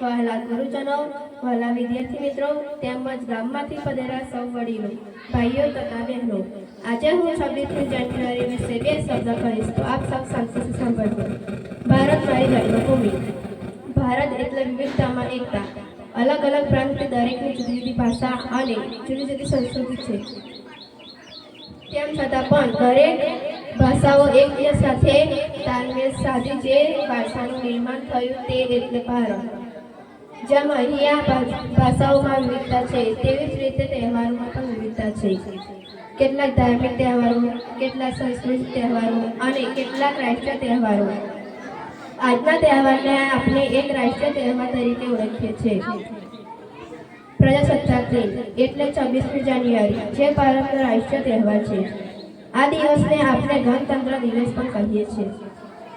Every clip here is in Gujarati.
વહાલા ગુરુજનો, વહાલા વિદ્યાર્થી મિત્રો તેમજ ગામમાંથી પધારેલા સૌ વડીલો, ભાઈઓ તથા બહેનો, આજે હું 26મી જાન્યુઆરી વિશે 2 શબ્દ કહીશ તો આપ સૌ શાંતિથી સાંભળજો। ભારત મારી જન્મભૂમિ। ભારત એટલે વિવિધતામાં એકતા। અલગ અલગ પ્રાંત દરેકની જુદી જુદી ભાષા અને જુદી જુદી સંસ્કૃતિ છે, તેમ છતાં પણ દરેક ભાષાઓ એકબીજા સાથે તાલમેલ સાધી જે ભાષાનું નિર્માણ થયું તે એટલે ભારત। જેમ અહીંયા ભાષાઓમાં વિવિધતા છે તેવી જ રીતે તહેવારોમાં પણ વિવિધતા છે। કેટલાક ધાર્મિક તહેવારો, કેટલાક સાંસ્કૃતિક તહેવારો અને કેટલાક રાષ્ટ્રીય તહેવારો। આજના તહેવારને આપણે એક રાષ્ટ્રીય તહેવાર તરીકે ઓળખીએ છીએ, પ્રજાસત્તાક દિન એટલે 26મી જાન્યુઆરી, જે ભારતનો રાષ્ટ્રીય તહેવાર છે। આ દિવસને આપણે ગણતંત્ર દિવસ પણ કહીએ છીએ।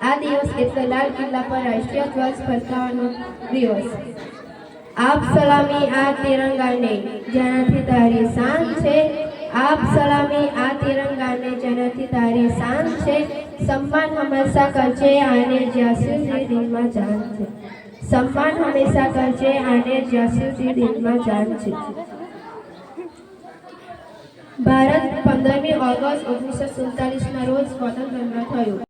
આ દિવસ એટલે લાલ કિલ્લા પર રાષ્ટ્રીય ધ્વજ ફરકાવવાનો દિવસ। આપ સલામી આ તિરંગાને જેનાથી તારી શાન છે, આપ સલામી આ તિરંગાને જેનાથી તારી શાન છે, સન્માન હંમેશા કરજે આને જ્યાં સુધી દિલમાં જાન છે, સન્માન હંમેશા કરજે આને જ્યાં સુધી દિલમાં જાન છે। ભારત 15મી ઓગસ્ટ 1947ના રોજ સ્વતંત્ર થયું।